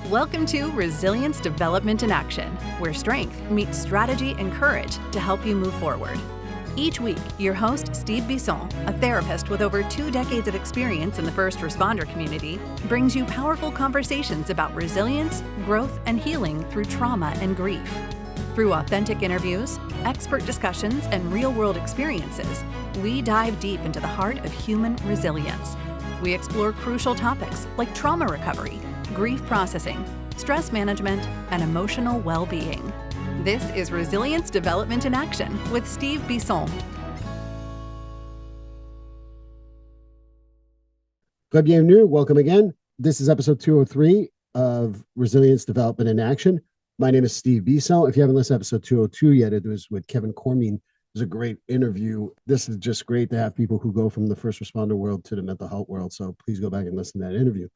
Welcome to Resilience Development in Action, where strength meets strategy and courage to help you move forward. Each week, your host, Steve Bisson, a therapist with over 2 decades of experience in the first responder community, brings you powerful conversations about resilience, growth, and healing through trauma and grief. Through authentic interviews, expert discussions, and real-world experiences, we dive deep into the heart of human resilience. We explore crucial topics like trauma recovery, grief processing, stress management, and emotional well-being. This is Resilience Development in Action with Steve Bisson. Bienvenue, welcome again. This is episode 203 of Resilience Development in Action. My name is Steve Bisson. If you haven't listened to episode 202 yet, it was with Kevin Cormine. It was a great interview. This is just great to have people who go from the first responder world to the mental health world. So please go back and listen to that interview.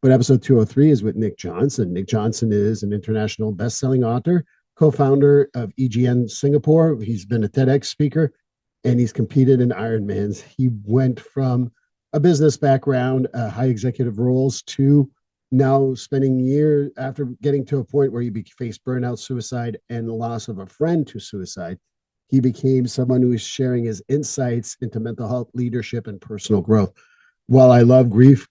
But episode 203 is with Nick Jonsson. Nick Jonsson is an international best-selling author, co-founder of EGN Singapore. He's been a TEDx speaker, and he's competed in Ironmans. He went from a business background, high executive roles, to now spending years after getting to a point where he faced burnout, suicide, and the loss of a friend to suicide. He became someone who is sharing his insights into mental health, leadership, and personal growth. While I love grief,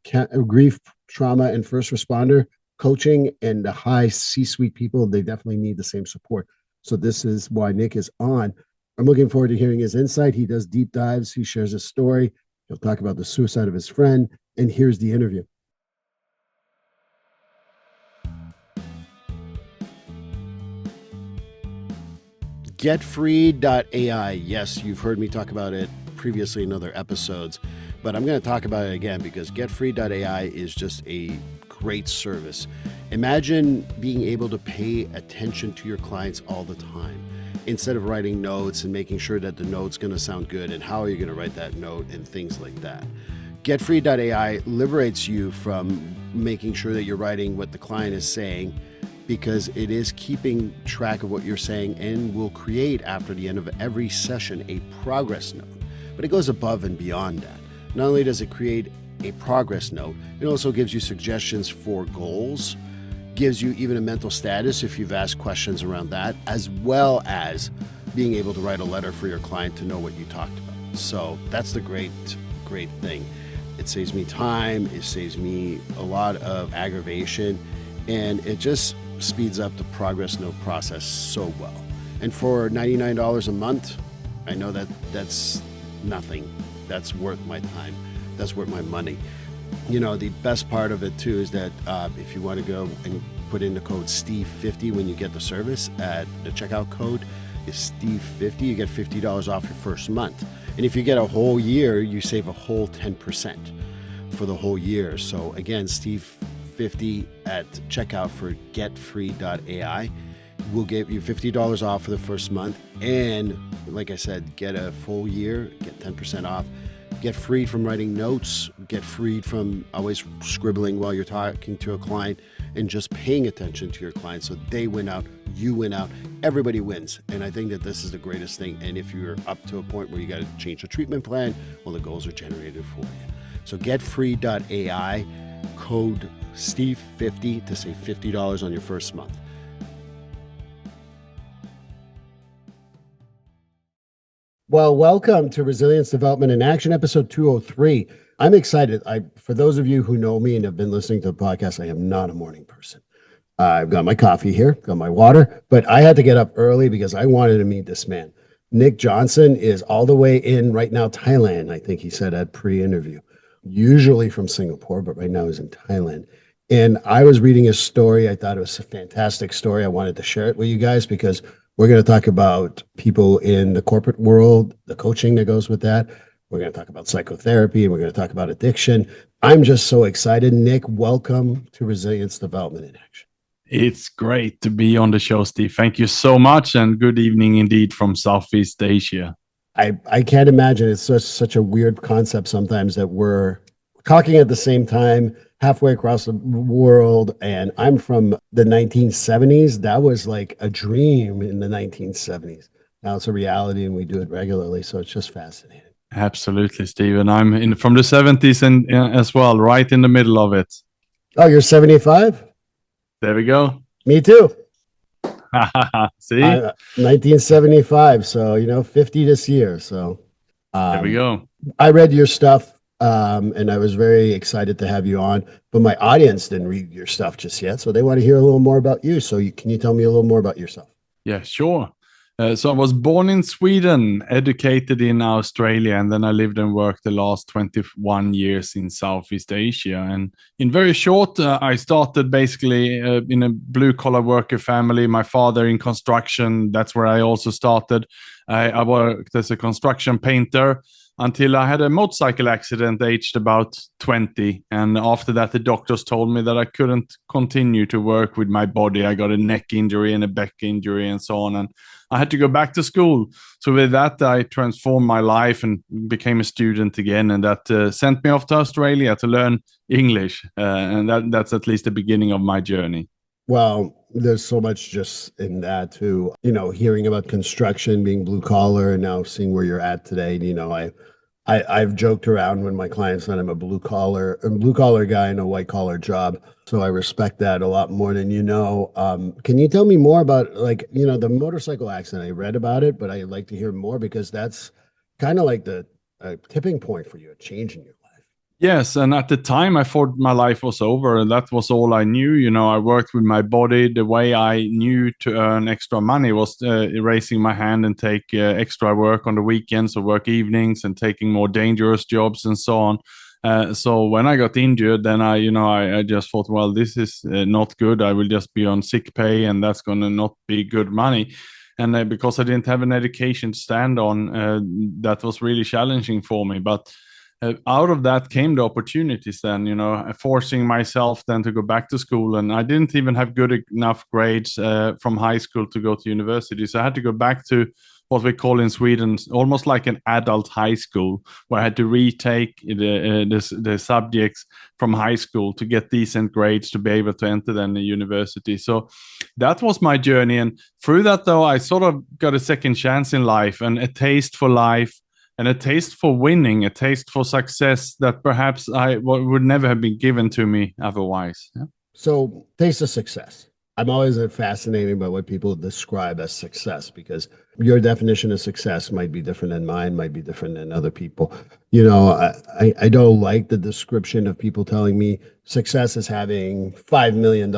trauma, and first responder coaching and the high C-suite people, they definitely need the same support. So this is why Nick is on. I'm looking forward to hearing his insight. He does deep dives. He shares his story. He'll talk about the suicide of his friend. And here's the interview. GetFree.ai. Yes, you've heard me talk about it previously in other episodes, but I'm going to talk about it again because GetFree.ai is just a great service. Imagine being able to pay attention to your clients all the time instead of writing notes and making sure that the note's going to sound good and how are you going to write that note and things like that. GetFree.ai liberates you from making sure that you're writing what the client is saying, because it is keeping track of what you're saying and will create after the end of every session a progress note. But it goes above and beyond that. Not only does it create a progress note, it also gives you suggestions for goals, gives you even a mental status if you've asked questions around that, as well as being able to write a letter for your client to know what you talked about. So that's the great thing. It saves me time, it saves me a lot of aggravation, and it just speeds up the progress note process so well. And for $99 a month, I know that that's nothing. That's worth my time. That's worth my money. You know, the best part of it too is that if you want to go and put in the code Steve50 when you get the service, at the checkout code is Steve50, you get $50 off your first month. And if you get a whole year, you save a whole 10% for the whole year. So again, Steve50 at checkout for getfree.ai will give you $50 off for the first month. And like I said, get a full year, get 10% off, get freed from writing notes, get freed from always scribbling while you're talking to a client, and just paying attention to your client so they win out, you win out, everybody wins. And I think that this is the greatest thing. And if you're up to a point where you got to change the treatment plan, well, the goals are generated for you. So getfree.ai, code Steve50 to save $50 on your first month. Well, welcome to Resilience Development in Action, episode 203. I'm excited. For those of you who know me and have been listening to the podcast, I am not a morning person. I've got my coffee here, got my water, but I had to get up early because I wanted to meet this man. Nick Jonsson is all the way in right now, Thailand, I think he said at pre-interview. Usually from Singapore, but right now he's in Thailand. And I was reading his story. I thought it was a fantastic story. I wanted to share it with you guys because we're going to talk about people in the corporate world, the coaching that goes with that. We're going to talk about psychotherapy, and we're going to talk about addiction. I'm just so excited. Nick, welcome to Resilience Development in Action. It's great to be on the show, Steve. Thank you so much, and good evening indeed from Southeast Asia. I can't imagine. It's such a weird concept sometimes that we're talking at the same time, halfway across the world, and I'm from the 1970s. That was like a dream in the 1970s. Now it's a reality, and we do it regularly, so it's just fascinating. Absolutely, Steve. And I'm from the 70s and as well, right in the middle of it. Oh, you're 75? There we go. Me too. See? 1975. So, 50 this year. So, There we um, go. I read your stuff, and I was very excited to have you on. But my audience didn't read your stuff just yet, so they want to hear a little more about you. So, can you tell me a little more about yourself? Yeah, sure. So I was born in Sweden, educated in Australia, and then I lived and worked the last 21 years in Southeast Asia. And in very short, I started basically in a blue collar worker family. My father in construction, that's where I also started. I worked as a construction painter until I had a motorcycle accident aged about 20. And after that, the doctors told me that I couldn't continue to work with my body. I got a neck injury and a back injury and so on. And I had to go back to school. So with that, I transformed my life and became a student again. And that sent me off to Australia to learn English. And that's at least the beginning of my journey. Well, there's so much just in that too. Hearing about construction being blue collar and now seeing where you're at today. I've joked around when my clients said I'm a blue collar guy in a white collar job. So I respect that a lot more than you know. Can you tell me more about the motorcycle accident? I read about it, but I'd like to hear more because that's kind of like the tipping point for you, a change in your life. Yes, and at the time I thought my life was over and that was all I knew. I worked with my body. The way I knew to earn extra money was raising my hand and take extra work on the weekends or work evenings and taking more dangerous jobs and so on. So when I got injured, then I just thought, well, this is not good. I will just be on sick pay and that's going to not be good money. And because I didn't have an education to stand on, that was really challenging for me. But out of that came the opportunities then, forcing myself then to go back to school. And I didn't even have good enough grades from high school to go to university. So I had to go back to what we call in Sweden almost like an adult high school, where I had to retake the subjects from high school to get decent grades to be able to enter then the university. So that was my journey. And through that, though, I sort of got a second chance in life and a taste for life and a taste for winning, a taste for success that perhaps would never have been given to me otherwise. Yeah? So, taste of success. I'm always fascinated by what people describe as success because your definition of success might be different than mine, might be different than other people. I don't like the description of people telling me success is having $5 million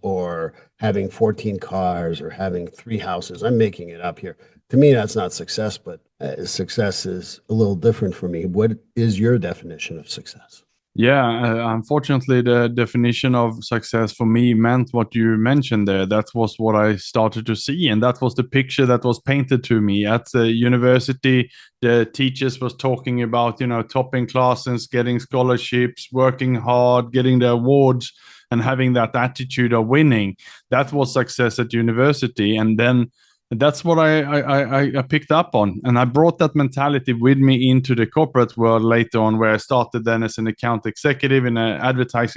or having 14 cars or having 3 houses. I'm making it up here. To me, that's not success, but success is a little different for me. What is your definition of success? Yeah, unfortunately, the definition of success for me meant what you mentioned there. That was what I started to see, and that was the picture that was painted to me at the university. The teachers was talking about, topping classes, getting scholarships, working hard, getting the awards, and having that attitude of winning. That was success at university, and then that's what I picked up on. And I brought that mentality with me into the corporate world later on, where I started then as an account executive in an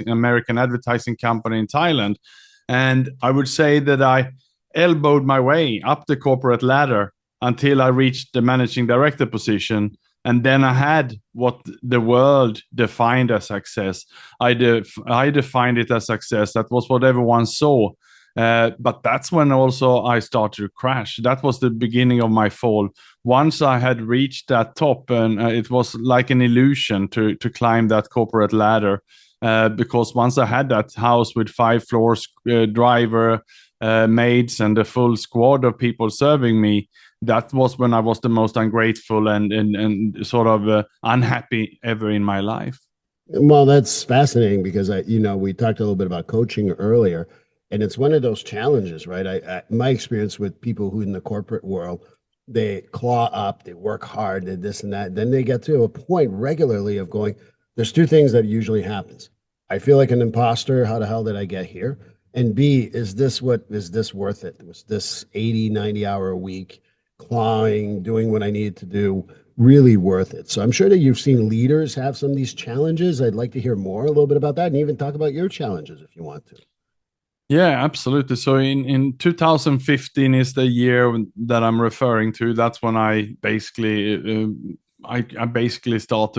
American advertising company in Thailand. And I would say that I elbowed my way up the corporate ladder until I reached the managing director position. And then I had what the world defined as success. I defined it as success. That was what everyone saw. But that's when also I started to crash. That was the beginning of my fall. Once I had reached that top, and it was like an illusion to climb that corporate ladder, because once I had that house with 5 floors, driver, maids, and a full squad of people serving me, that was when I was the most ungrateful and sort of unhappy ever in my life. Well, that's fascinating because we talked a little bit about coaching earlier. And it's one of those challenges, right? My experience with people who in the corporate world, they claw up, they work hard, they this and that. Then they get to a point regularly of going, there's 2 things that usually happens. I feel like an imposter. How the hell did I get here? And B, is this worth it? Was this 80, 90 hour a week clawing, doing what I needed to do really worth it? So I'm sure that you've seen leaders have some of these challenges. I'd like to hear more a little bit about that and even talk about your challenges if you want to. Yeah, absolutely. So in 2015 is the year that I'm referring to. That's when I basically I basically start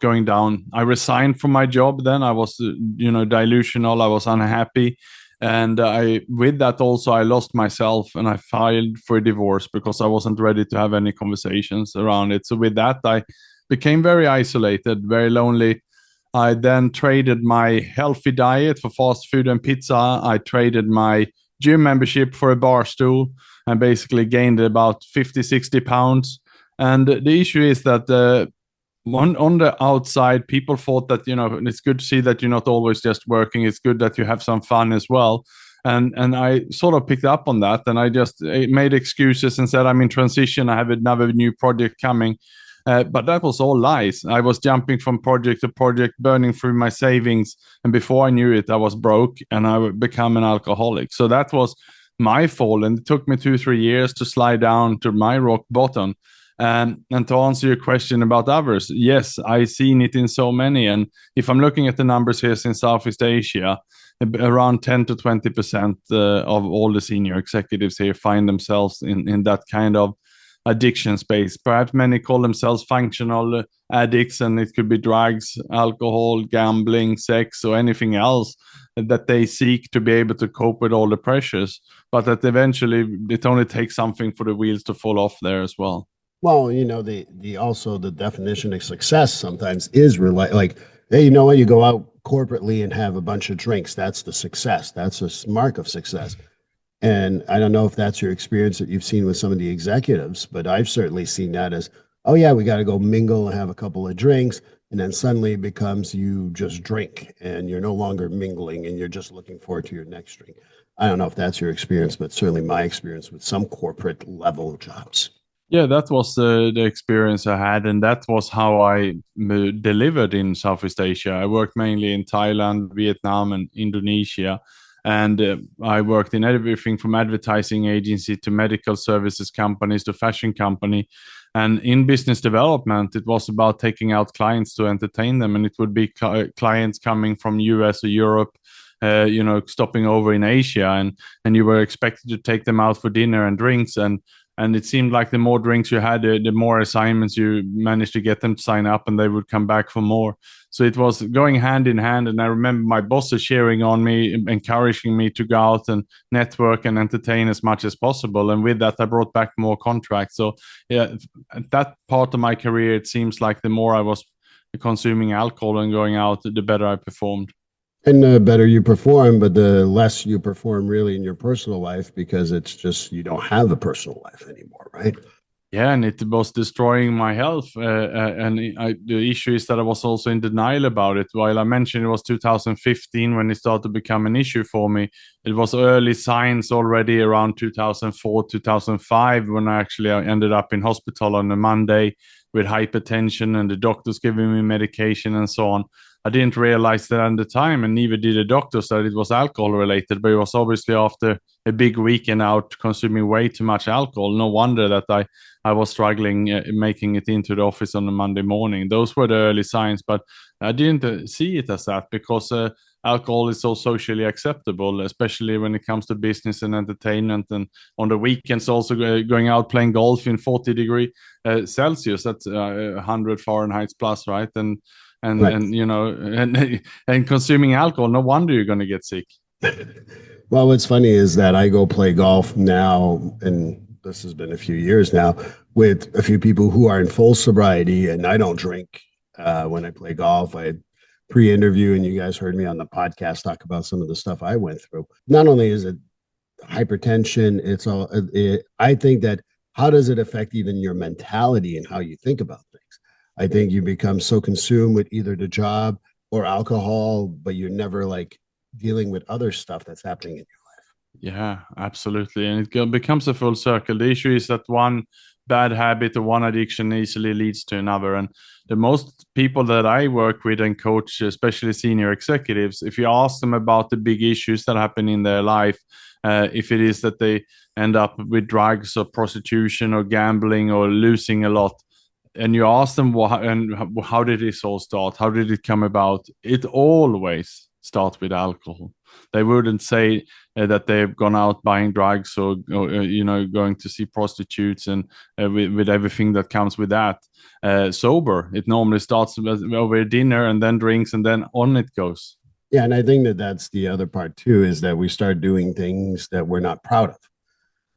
going down. I resigned from my job. Then I was, delusional. I was unhappy, and I with that also I lost myself, and I filed for a divorce because I wasn't ready to have any conversations around it. So with that, I became very isolated, very lonely. I then traded my healthy diet for fast food and pizza. I traded my gym membership for a bar stool and basically gained about 50, 60 pounds. And the issue is that on the outside, people thought that, it's good to see that you're not always just working. It's good that you have some fun as well. And I sort of picked up on that, and I just made excuses and said, I'm in transition. I have another new project coming. But that was all lies. I was jumping from project to project, burning through my savings. And before I knew it, I was broke and I would become an alcoholic. So that was my fault. And it took me 2-3 years to slide down to my rock bottom. And to answer your question about others, yes, I've seen it in so many. And if I'm looking at the numbers here in Southeast Asia, around 10 to 20% of all the senior executives here find themselves in that kind of addiction space. Perhaps many call themselves functional addicts, and it could be drugs, alcohol, gambling, sex, or anything else that they seek to be able to cope with all the pressures. But that eventually it only takes something for the wheels to fall off there as well. Well, the definition of success sometimes is like, hey, you know what? You go out corporately and have a bunch of drinks. That's the success. That's a mark of success. And I don't know if that's your experience that you've seen with some of the executives, but I've certainly seen that as, oh yeah, we got to go mingle and have a couple of drinks. And then suddenly it becomes you just drink and you're no longer mingling and you're just looking forward to your next drink. I don't know if that's your experience, but certainly my experience with some corporate level jobs. Yeah, that was the experience I had, and that was how I delivered in Southeast Asia. I worked mainly in Thailand, Vietnam, and Indonesia. And I worked in everything from advertising agency to medical services companies to fashion company. And in business development, it was about taking out clients to entertain them. And it would be clients coming from US or Europe, stopping over in Asia. And you were expected to take them out for dinner and drinks. And it seemed like the more drinks you had, the more assignments you managed to get them to sign up, and they would come back for more. So it was going hand in hand. And I remember my bosses cheering on me, encouraging me to go out and network and entertain as much as possible. And with that, I brought back more contracts. So yeah, at that part of my career, it seems like the more I was consuming alcohol and going out, the better I performed. And the better you perform, but the less you perform really in your personal life because it's just you don't have a personal life anymore, right? Yeah, and it was destroying my health. The issue is that I was also in denial about it. While I mentioned it was 2015 when it started to become an issue for me, it was early signs already around 2004, 2005 when I ended up in hospital on a Monday with hypertension and the doctors giving me medication and so on. I didn't realize that at the time, and neither did the doctors, that it was alcohol related. But it was obviously after a big weekend out consuming way too much alcohol. No wonder that I was struggling making it into the office on a Monday morning. Those were the early signs, but I didn't see it as that because alcohol is so socially acceptable, especially when it comes to business and entertainment. And on the weekends, also going out playing golf in 40-degree Celsius, that's 100 Fahrenheit plus, right? Right. And consuming alcohol, no wonder you're going to get sick. Well, what's funny is that I go play golf now, and this has been a few years now, with a few people who are in full sobriety, and I don't drink when I play golf. I pre-interview, and you guys heard me on the podcast talk about some of the stuff I went through. Not only is it hypertension, I think that how does it affect even your mentality and how you think about things? I think you become so consumed with either the job or alcohol, but you're never like dealing with other stuff that's happening in your life. Yeah, absolutely. And it becomes a full circle. The issue is that one bad habit or one addiction easily leads to another. And the most people that I work with and coach, especially senior executives, if you ask them about the big issues that happen in their life, if it is that they end up with drugs or prostitution or gambling or losing a lot, and you ask them how did this all start? How did it come about? It always starts with alcohol. They wouldn't say that they've gone out buying drugs or going to see prostitutes and with everything that comes with that. Sober, it normally starts over dinner and then drinks and then on it goes. Yeah, and I think that that's the other part too, is that we start doing things that we're not proud of.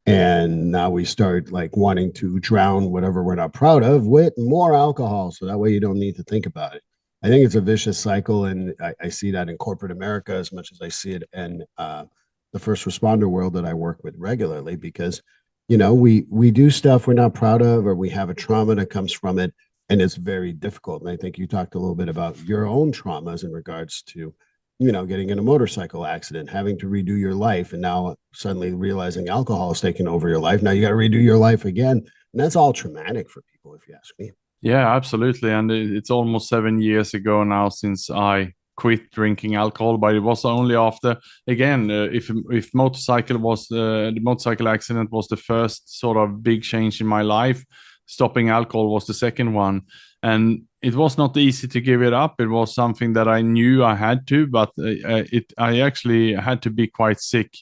And now we start like wanting to drown whatever we're not proud of with more alcohol. So that way you don't need to think about it. I think it's a vicious cycle. And I see that in corporate America as much as I see it in the first responder world that I work with regularly, because, we do stuff we're not proud of, or we have a trauma that comes from it. And it's very difficult. And I think you talked a little bit about your own traumas in regards to getting in a motorcycle accident, having to redo your life, and now suddenly realizing alcohol is taking over your life. Now you got to redo your life again. And that's all traumatic for people, if you ask me. Yeah, absolutely. And it's almost 7 years ago now since I quit drinking alcohol, but it was only after, again, if motorcycle was the motorcycle accident was the first sort of big change in my life, stopping alcohol was the second one. And it was not easy to give it up. It was something that I knew I had to, but I actually had to be quite sick.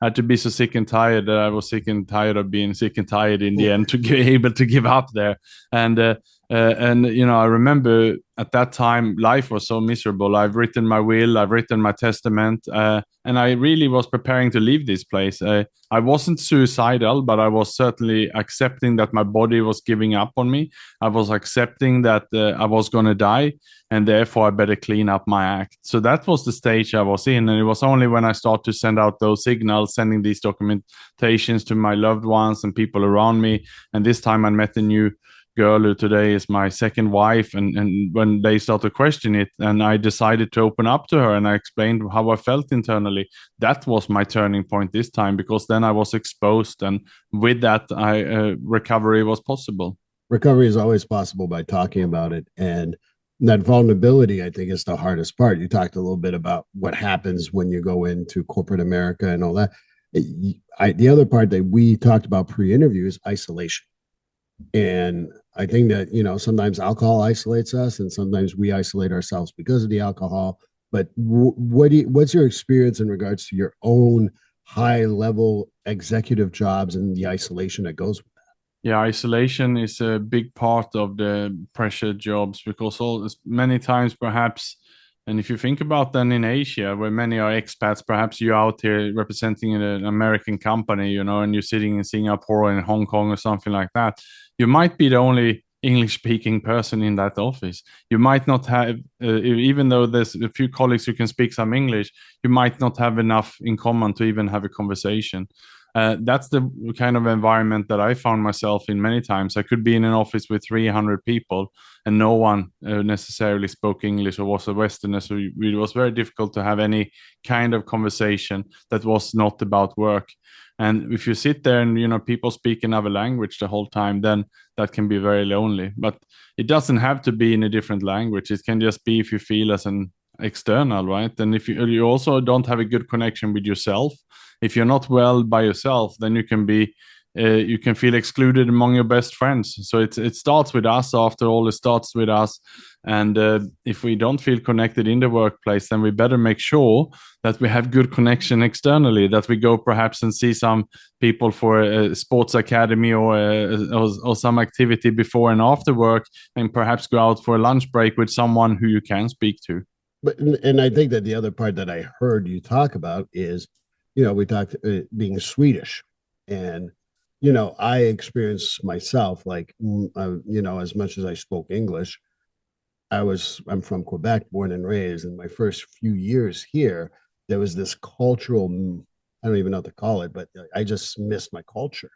I had to be so sick and tired that I was sick and tired of being sick and tired in the end to be able to give up there. And I remember at that time life was so miserable. I've written my will, I've written my testament, and I really was preparing to leave this place. I wasn't suicidal, but I was certainly accepting that my body was giving up on me. I was accepting that I was going to die, and therefore I better clean up my act. So that was the stage I was in. And it was only when I started to send out those signals, sending these documentations to my loved ones and people around me. And this time I met a new girl who today is my second wife, and when they started to question it, and I decided to open up to her, and I explained how I felt internally. That was my turning point this time, because then I was exposed, and with that recovery was possible. Recovery is always possible by talking about it, and that vulnerability, I think, is the hardest part. You talked a little bit about what happens when you go into corporate America and all that. The other part that we talked about pre-interview is isolation. And I think that, sometimes alcohol isolates us, and sometimes we isolate ourselves because of the alcohol. But what's your experience in regards to your own high level executive jobs and the isolation that goes with that? Yeah, isolation is a big part of the pressure jobs, because many times perhaps, and if you think about then in Asia, where many are expats, perhaps you're out here representing an American company, and you're sitting in Singapore or in Hong Kong or something like that. You might be the only English-speaking person in that office. You might not have, even though there's a few colleagues who can speak some English, you might not have enough in common to even have a conversation. That's the kind of environment that I found myself in many times. I could be in an office with 300 people and no one necessarily spoke English or was a Westerner. So it was very difficult to have any kind of conversation that was not about work. And if you sit there and, people speak another language the whole time, then that can be very lonely. But it doesn't have to be in a different language. It can just be if you feel as an external, right? And if you also don't have a good connection with yourself, if you're not well by yourself, then you can feel excluded among your best friends. So it starts with us. After all, it starts with us. And if we don't feel connected in the workplace, then we better make sure that we have good connection externally, that we go perhaps and see some people for a sports academy or some activity before and after work, and perhaps go out for a lunch break with someone who you can speak to. And I think that the other part that I heard you talk about is, we talked being Swedish, and I experienced myself, like, as much as I spoke English, I'm from Quebec, born and raised. In my first few years here, there was this cultural, I don't even know what to call it, but I just missed my culture.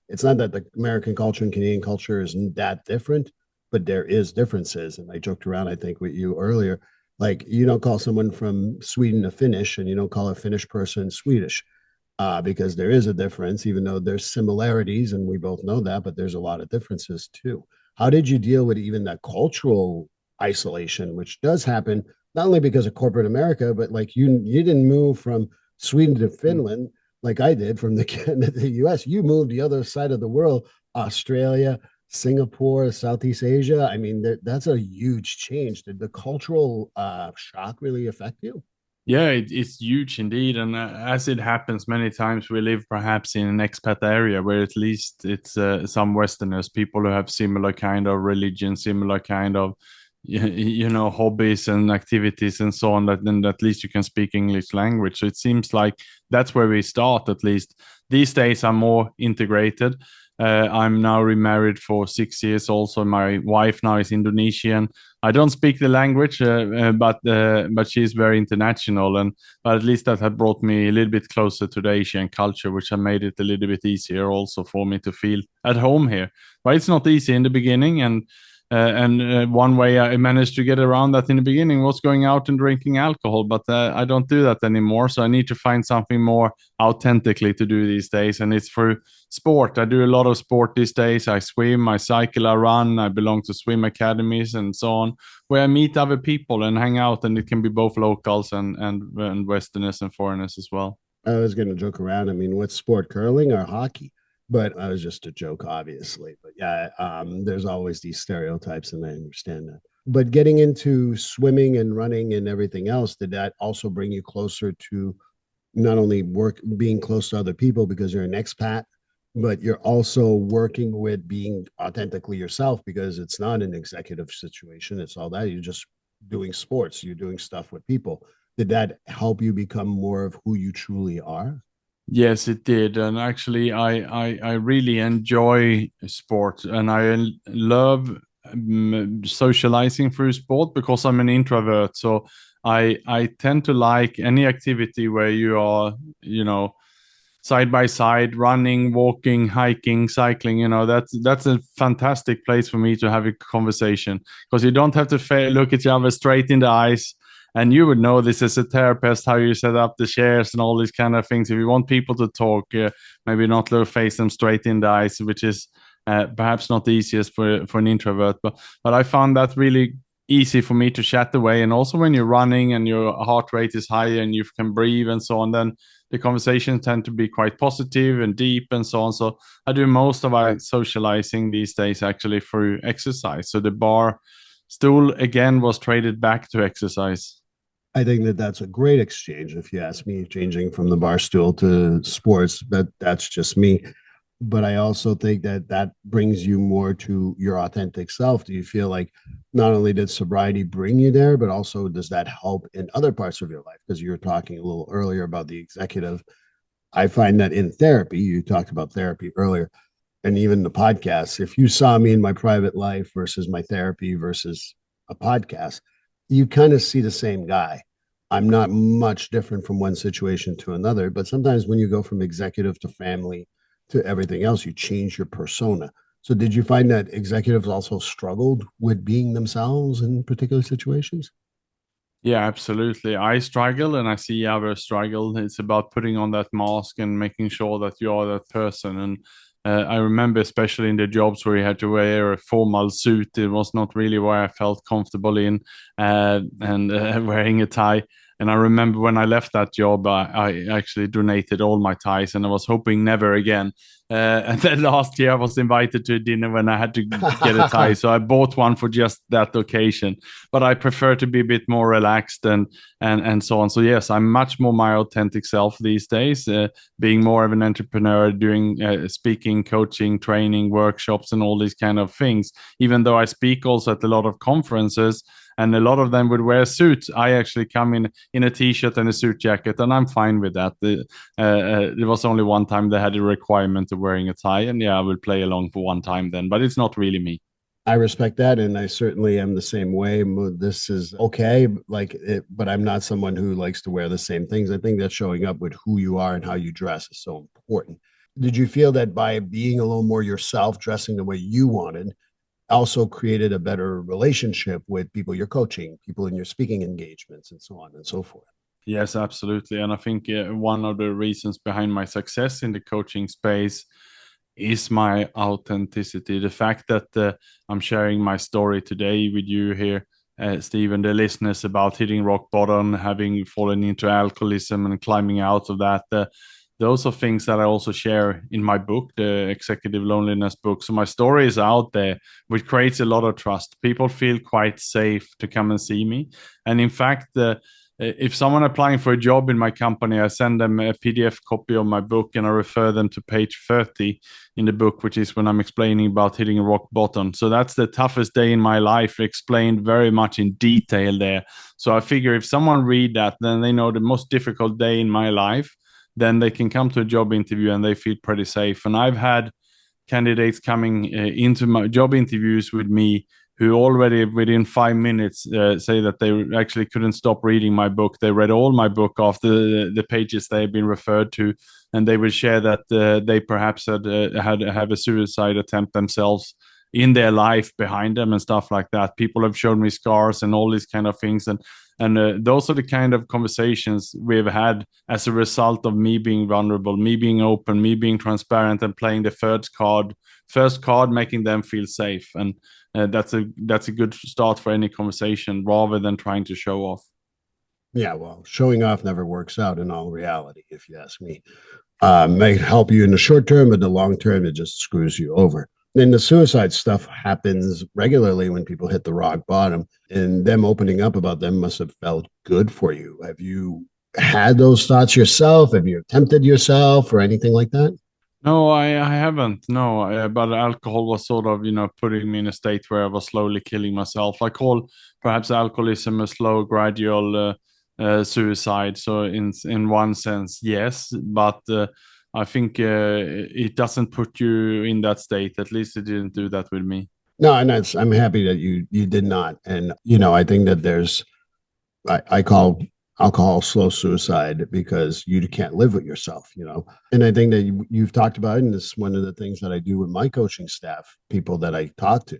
It's not that the American culture and Canadian culture isn't that different, but there is differences. And I joked around, I think, with you earlier, like, you don't call someone from Sweden a Finnish, and you don't call a Finnish person Swedish. Because there is a difference, even though there's similarities, and we both know that, but there's a lot of differences too. How did you deal with even that cultural isolation, which does happen not only because of corporate America, but like you didn't move from Sweden to Finland like I did from the US. You moved the other side of the world, Australia, Singapore, Southeast Asia. I mean, that's a huge change. Did the cultural shock really affect you? Yeah, it's huge indeed. And as it happens many times, we live perhaps in an expat area where at least it's some Westerners, people who have similar kind of religion, similar kind of, hobbies and activities and so on, that then at least you can speak English language. So it seems like that's where we start, at least. These days, I'm more integrated. I'm now remarried for 6 years. Also, my wife now is Indonesian. I don't speak the language, but she's very international, and but at least that had brought me a little bit closer to the Asian culture, which had made it a little bit easier also for me to feel at home here. But it's not easy in the beginning, and one way I managed to get around that in the beginning was going out and drinking alcohol, but I don't do that anymore. So I need to find something more authentically to do these days, and it's through sport. I do a lot of sport these days. I swim, I cycle, I run. I belong to swim academies and so on, where I meet other people and hang out, and it can be both locals and Westerners and foreigners as well. I was going to joke around. I mean, what sport, curling or hockey? But I was just a joke, obviously. But yeah, there's always these stereotypes, and I understand that. But getting into swimming and running and everything else, did that also bring you closer to not only work being close to other people because you're an expat, but you're also working with being authentically yourself because it's not an executive situation. It's all that. You're just doing sports, you're doing stuff with people. Did that help you become more of who you truly are? Yes, it did, and actually, I really enjoy sport, and I love socializing through sport because I'm an introvert. So I tend to like any activity where you are, side by side, running, walking, hiking, cycling. That's a fantastic place for me to have a conversation because you don't have to look each other straight in the eyes. And you would know this as a therapist, how you set up the chairs and all these kind of things. If you want people to talk, maybe not face them straight in the eyes, which is perhaps not the easiest for an introvert. But I found that really easy for me to chat away. And also when you're running and your heart rate is high and you can breathe and so on, then the conversations tend to be quite positive and deep and so on. So I do most of my socializing these days actually through exercise. So the bar stool again was traded back to exercise. I think that that's a great exchange. If you ask me, changing from the bar stool to sports, that's just me. But I also think that that brings you more to your authentic self. Do you feel like not only did sobriety bring you there, but also does that help in other parts of your life? Because you were talking a little earlier about the executive. I find that in therapy, you talked about therapy earlier, and even the podcast. If you saw me in my private life versus my therapy versus a podcast, you kind of see the same guy. I'm not much different from one situation to another, but sometimes when you go from executive to family to everything else, you change your persona. So, did you find that executives also struggled with being themselves in particular situations? Yeah, absolutely. I struggle and I see others struggle. It's about putting on that mask and making sure that you are that person. And I remember, especially in the jobs where you had to wear a formal suit, it was not really where I felt comfortable in, and wearing a tie. And I remember when I left that job, I actually donated all my ties, and I was hoping never again. And then last year, I was invited to a dinner when I had to get a tie, so I bought one for just that occasion. But I prefer to be a bit more relaxed and so on. So yes, I'm much more my authentic self these days, being more of an entrepreneur, doing speaking, coaching, training, workshops, and all these kind of things. Even though I speak also at a lot of conferences, and a lot of them would wear suits. I actually come in a t-shirt and a suit jacket, and I'm fine with that. There was only one time they had a requirement of wearing a tie, and yeah, I would play along for one time then, but it's not really me. I respect that, and I certainly am the same way. This is okay, like it, but I'm not someone who likes to wear the same things. I think that showing up with who you are and how you dress is so important. Did you feel that by being a little more yourself, dressing the way you wanted, also created a better relationship with people you're coaching, people in your speaking engagements, and so on and so forth? Yes, absolutely. And I think one of the reasons behind my success in the coaching space is my authenticity. The fact that I'm sharing my story today with you here, Steve, and the listeners about hitting rock bottom, having fallen into alcoholism and climbing out of that. Those are things that I also share in my book, the Executive Loneliness book. So my story is out there, which creates a lot of trust. People feel quite safe to come and see me. And in fact, if someone applying for a job in my company, I send them a PDF copy of my book and I refer them to page 30 in the book, which is when I'm explaining about hitting rock bottom. So that's the toughest day in my life, explained very much in detail there. So I figure if someone read that, then they know the most difficult day in my life, then they can come to a job interview and they feel pretty safe. And I've had candidates coming into my job interviews with me who already within 5 minutes say that they actually couldn't stop reading my book. They read all my book after the pages they have been referred to, and they will share that they perhaps had have a suicide attempt themselves in their life behind them and stuff like that. People have shown me scars and all these kind of things, and those are the kind of conversations we've had as a result of me being vulnerable, me being open, me being transparent, and playing the first card, making them feel safe. And that's a good start for any conversation rather than trying to show off. Yeah, well, showing off never works out in all reality, if you ask me. May help you in the short term, but in the long term, it just screws you over. And the suicide stuff happens regularly when people hit the rock bottom, and them opening up about them must have felt good for you. Have you had those thoughts yourself? Have you attempted yourself or anything like that? No, I haven't. No, but alcohol was sort of, putting me in a state where I was slowly killing myself. I call perhaps alcoholism a slow, gradual suicide. So in one sense, yes, but I think it doesn't put you in that state. At least it didn't do that with me. No, and I'm happy that you did not. And I think that I call alcohol slow suicide because you can't live with yourself. And I think that you've talked about it, and this is one of the things that I do with my coaching staff, people that I talk to,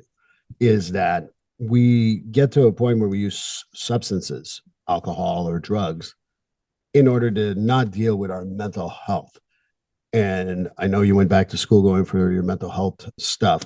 is that we get to a point where we use substances, alcohol or drugs, in order to not deal with our mental health. And I know you went back to school going for your mental health stuff,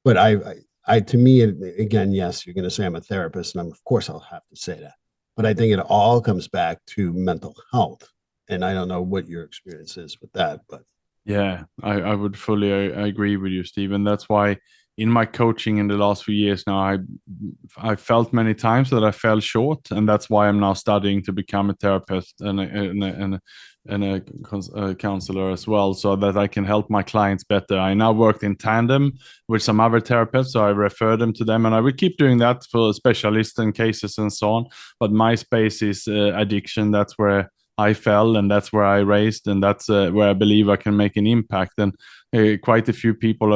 but to me, again, yes, you're going to say I'm a therapist, and of course I'll have to say that. But I think it all comes back to mental health. And I don't know what your experience is with that, but yeah, I would fully agree with you, Stephen. That's why in my coaching in the last few years now, I felt many times that I fell short, and that's why I'm now studying to become a therapist and a counselor as well, so that I can help my clients better. I now worked in tandem with some other therapists, so I refer them to them, and I will keep doing that for specialists and cases and so on. But my space is addiction. That's where I fell, and that's where I raised, and that's where I believe I can make an impact. And quite a few people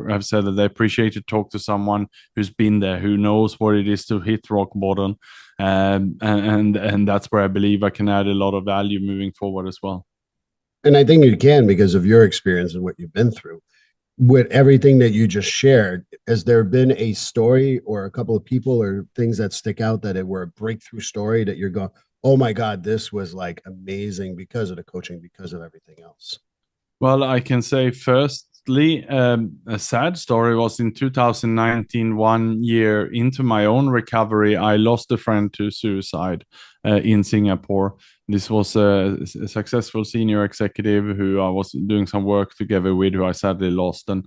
have said that they appreciate to talk to someone who's been there, who knows what it is to hit rock bottom, and that's where I believe I can add a lot of value moving forward as well. And I think you can, because of your experience and what you've been through. With everything that you just shared, has there been a story or a couple of people or things that stick out that it were a breakthrough story that you're going, oh my God, this was like amazing because of the coaching, because of everything else? Well, I can say firstly, a sad story was in 2019, 1 year into my own recovery, I lost a friend to suicide in Singapore. This was a successful senior executive who I was doing some work together with, who I sadly lost. And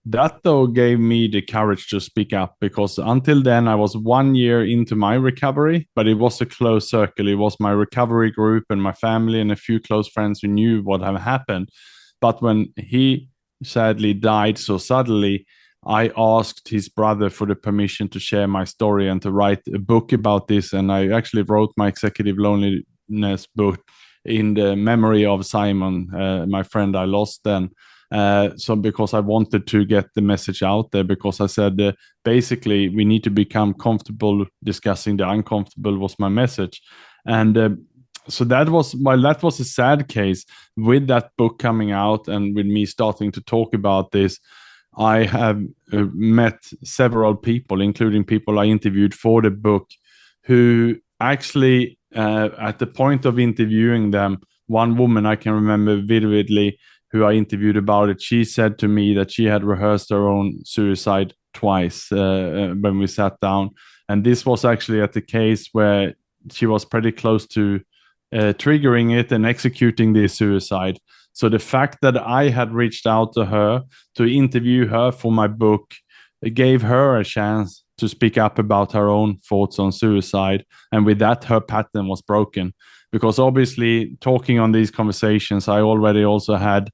that, though, gave me the courage to speak up, because until then I was 1 year into my recovery, but it was a close circle. It was my recovery group and my family and a few close friends who knew what had happened. But when he sadly died so suddenly, I asked his brother for the permission to share my story and to write a book about this. And I actually wrote my executive loneliness book in the memory of Simon, my friend I lost then. So because I wanted to get the message out there, because I said, basically, we need to become comfortable discussing the uncomfortable was my message. And so that was, while that was a sad case, with that book coming out and with me starting to talk about this, I have met several people, including people I interviewed for the book, who actually, at the point of interviewing them, one woman I can remember vividly who I interviewed about it, she said to me that she had rehearsed her own suicide twice when we sat down. And this was actually at the case where she was pretty close to triggering it and executing the suicide. So the fact that I had reached out to her to interview her for my book, it gave her a chance to speak up about her own thoughts on suicide. And with that, her pattern was broken. Because obviously, talking on these conversations, I already also had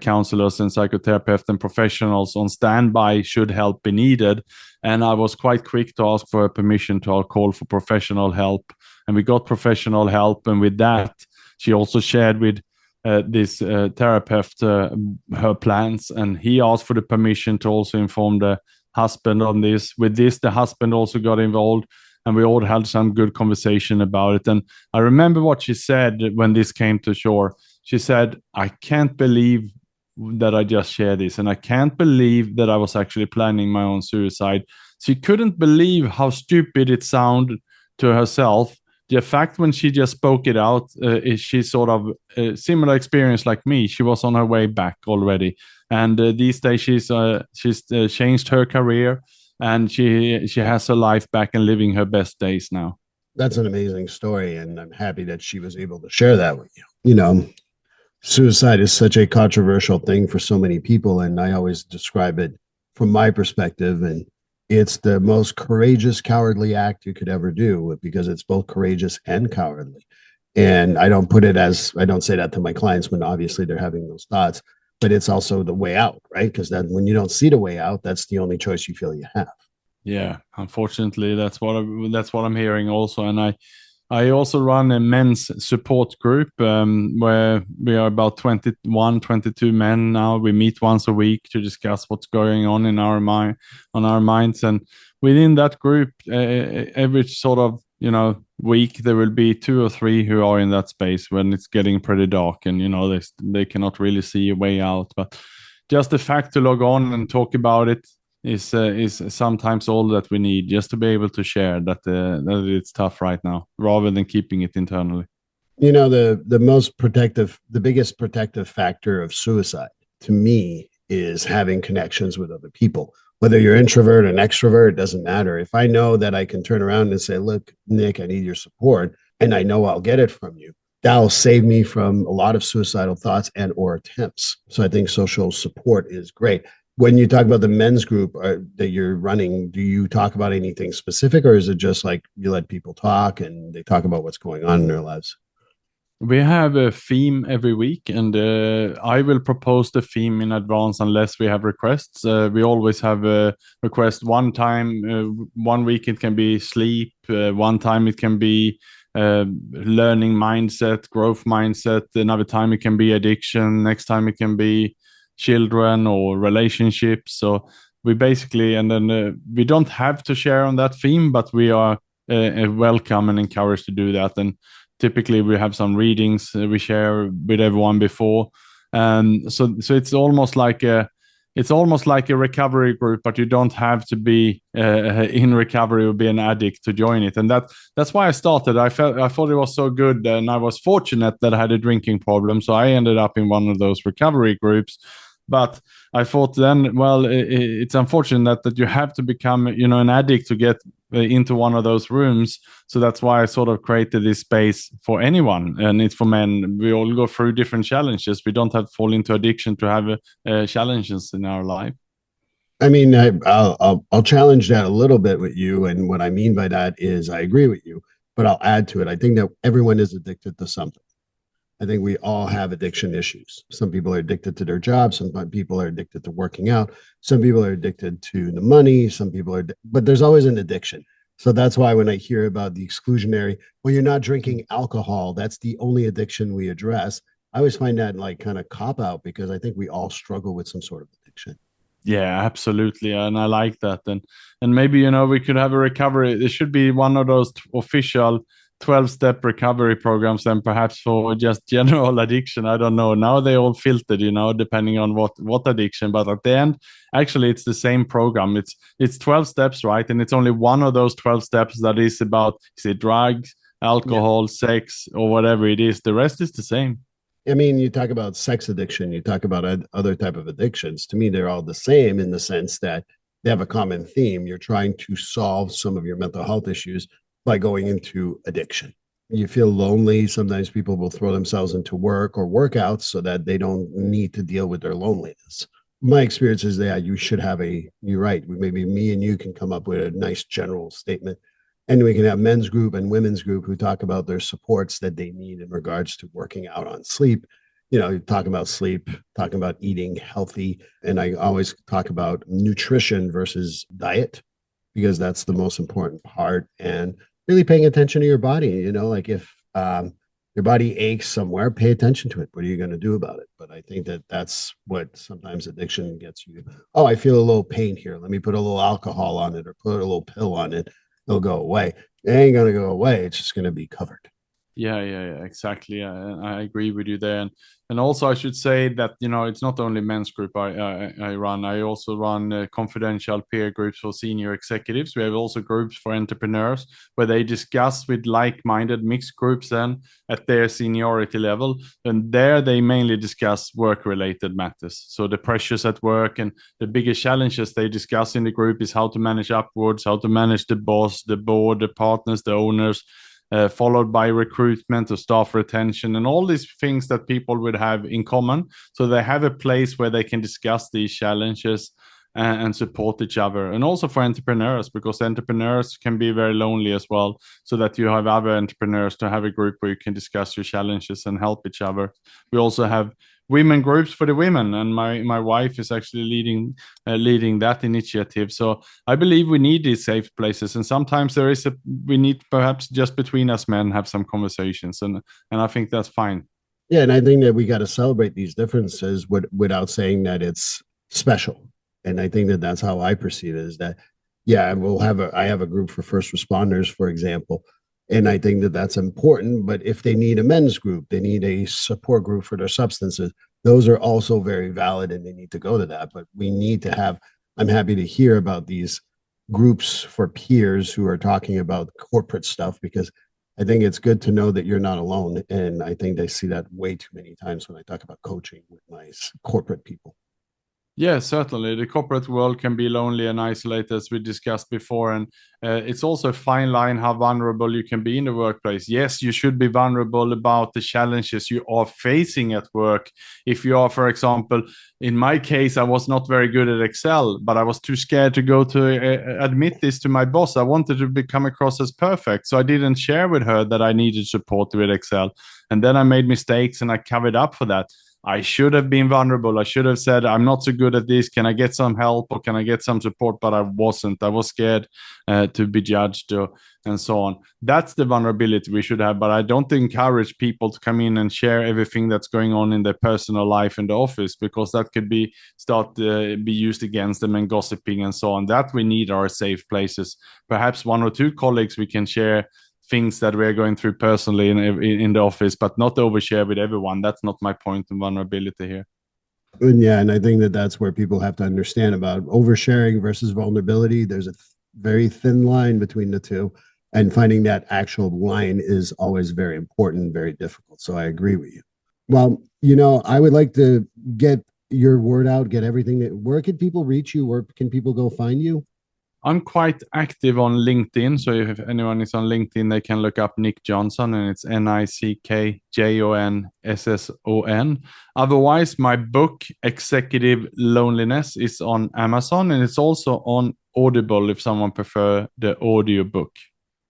counselors and psychotherapists and professionals on standby should help be needed. And I was quite quick to ask for permission to call for professional help. And we got professional help. And with that, she also shared with this therapist her plans. And he asked for the permission to also inform the husband on this. With this, the husband also got involved. And we all had some good conversation about it. And I remember what she said when this came to shore. She said, I can't believe that I just shared this. And I can't believe that I was actually planning my own suicide. She couldn't believe how stupid it sounded to herself. The fact when she just spoke it out, she sort of similar experience like me. She was on her way back already. And these days she's changed her career. And she has her life back and living her best days now. That's an amazing story, and I'm happy that she was able to share that with you. You know, suicide is such a controversial thing for so many people, and I always describe it from my perspective, and it's the most courageous, cowardly act you could ever do, because it's both courageous and cowardly. And I don't say that to my clients when obviously they're having those thoughts, but it's also the way out, right? Because then when you don't see the way out, that's the only choice you feel you have. Yeah, unfortunately, that's what I'm hearing also. And I also run a men's support group where we are about 21, 22 men now. We meet once a week to discuss what's going on in our minds. And within that group, every sort of week there will be 2 or 3 who are in that space when it's getting pretty dark, and they cannot really see a way out. But just the fact to log on and talk about it is sometimes all that we need, just to be able to share that it's tough right now, rather than keeping it internally. The biggest protective factor of suicide to me is having connections with other people. Whether you're introvert or an extrovert, it doesn't matter. If I know that I can turn around and say, look, Nick, I need your support, and I know I'll get it from you, that'll save me from a lot of suicidal thoughts and or attempts. So I think social support is great. When you talk about the men's group that you're running, do you talk about anything specific, or is it just like you let people talk and they talk about what's going on in their lives? We have a theme every week, and I will propose the theme in advance unless we have requests. We always have a request. One time, one week it can be sleep. One time it can be learning mindset, growth mindset. Another time it can be addiction. Next time it can be children or relationships. So we basically, and then we don't have to share on that theme, but we are welcome and encouraged to do that. And typically we have some readings we share with everyone before. So it's almost like a recovery group, but you don't have to be in recovery or be an addict to join it. And that's why I started. I thought it was so good, and I was fortunate that I had a drinking problem, so I ended up in one of those recovery groups. But I thought then, well, it's unfortunate that you have to become, an addict to get into one of those rooms. So that's why I sort of created this space for anyone, and it's for men. We all go through different challenges. We don't have to fall into addiction to have challenges in our life. I mean, I'll challenge that a little bit with you, and what I mean by that is I agree with you, but I'll add to it. I think that everyone is addicted to something. I think we all have addiction issues. Some people are addicted to their job. Some people are addicted to working out. Some people are addicted to the money. Some people are, but there's always an addiction. So that's why when I hear about the exclusionary, well, you're not drinking alcohol, that's the only addiction we address, I always find that like kind of cop out, because I think we all struggle with some sort of addiction. Yeah, absolutely. And I like that. And maybe, we could have a recovery. There should be one of those official 12-step recovery programs, and perhaps for just general addiction. I don't know. Now they all filtered, depending on what addiction. But at the end, actually, it's the same program. It's 12 steps, right? And it's only one of those 12 steps that is about, is it drugs, alcohol, sex, or whatever it is. The rest is the same. I mean, you talk about sex addiction, you talk about other type of addictions. To me, they're all the same in the sense that they have a common theme. You're trying to solve some of your mental health issues by going into addiction. You feel lonely. Sometimes people will throw themselves into work or workouts so that they don't need to deal with their loneliness. my experience is that you should have you're right, maybe me and you can come up with a nice general statement, and we can have men's group and women's group who talk about their supports that they need in regards to working out on sleep. Talking about sleep, talking about eating healthy. And I always talk about nutrition versus diet, because that's the most important part, and really paying attention to your body. Like if your body aches somewhere, pay attention to it. What are you going to do about it? But I think that that's what sometimes addiction gets you. Oh, I feel a little pain here. Let me put a little alcohol on it or put a little pill on it. It'll go away. It ain't going to go away. It's just going to be covered. Yeah, exactly. I agree with you there, and also I should say that it's not only men's group I run. I also run confidential peer groups for senior executives. We have also groups for entrepreneurs where they discuss with like-minded mixed groups then at their seniority level, and there they mainly discuss work-related matters. So the pressures at work and the biggest challenges they discuss in the group is how to manage upwards, how to manage the boss, the board, the partners, the owners. Followed by recruitment or staff retention and all these things that people would have in common. So they have a place where they can discuss these challenges and support each other. And also for entrepreneurs, because entrepreneurs can be very lonely as well. So that you have other entrepreneurs to have a group where you can discuss your challenges and help each other. We also have women groups for the women, and my wife is actually leading that initiative. So I believe we need these safe places, and sometimes we need perhaps just between us men have some conversations, and I think that's fine. Yeah, and I think that we got to celebrate these differences without saying that it's special. And I think that that's how I perceive it, is that I have a group for first responders, for example. And I think that that's important. But if they need a men's group, they need a support group for their substances. Those are also very valid, and they need to go to that. But we need to have, I'm happy to hear about these groups for peers who are talking about corporate stuff, because I think it's good to know that you're not alone. And I think I see that way too many times when I talk about coaching with my corporate people. Yeah, certainly. The corporate world can be lonely and isolated, as we discussed before. And it's also a fine line how vulnerable you can be in the workplace. Yes, you should be vulnerable about the challenges you are facing at work. If you are, for example, in my case, I was not very good at Excel, but I was too scared to go to admit this to my boss. I wanted to come across as perfect. So I didn't share with her that I needed support with Excel. And then I made mistakes and I covered up for that. I should have been vulnerable. I should have said, I'm not so good at this. Can I get some help or can I get some support? But I wasn't. I was scared to be judged and so on. That's the vulnerability we should have. But I don't encourage people to come in and share everything that's going on in their personal life in the office, because that could be used against them and gossiping and so on. That we need our safe places. Perhaps one or two colleagues we can share things that we're going through personally in the office, but not overshare with everyone. That's not my point in vulnerability here. And I think that that's where people have to understand about oversharing versus vulnerability. There's a very thin line between the two, and finding that actual line is always very important, very difficult. So I agree with you. Well, I would like to get your word out, get everything where can people reach you? Where can people go find you? I'm quite active on LinkedIn. So if anyone is on LinkedIn, they can look up Nick Jonsson, and it's NickJonsson. Otherwise, my book, Executive Loneliness, is on Amazon, and it's also on Audible if someone prefer the audio book.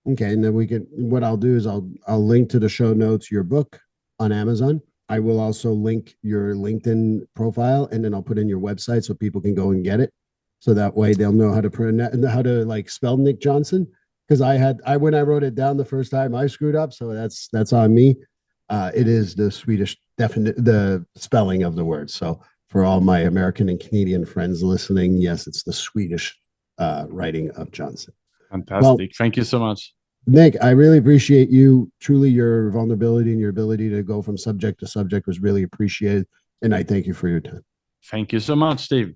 Okay. And then what I'll do is I'll link to the show notes, your book on Amazon. I will also link your LinkedIn profile, and then I'll put in your website so people can go and get it. So that way they'll know how to like spell Nick Jonsson. Because when I wrote it down the first time, I screwed up. So that's on me. It is the Swedish the spelling of the word. So for all my American and Canadian friends listening, yes, it's the Swedish writing of Jonsson. Fantastic. Well, thank you so much, Nick. I really appreciate you. Truly, your vulnerability and your ability to go from subject to subject was really appreciated. And I thank you for your time. Thank you so much, Steve.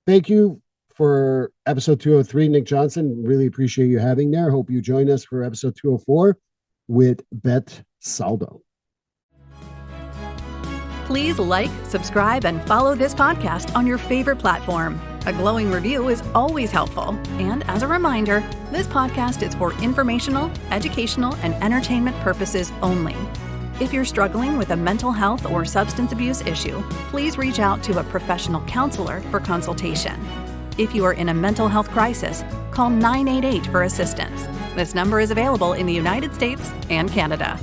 Thank you for episode 203, Nick Jonsson. Really appreciate you having there. Hope you join us for episode 204 with Bet Saldo. Please like, subscribe, and follow this podcast on your favorite platform. A glowing review is always helpful. And as a reminder, this podcast is for informational, educational, and entertainment purposes only. If you're struggling with a mental health or substance abuse issue, please reach out to a professional counselor for consultation. If you are in a mental health crisis, call 988 for assistance. This number is available in the United States and Canada.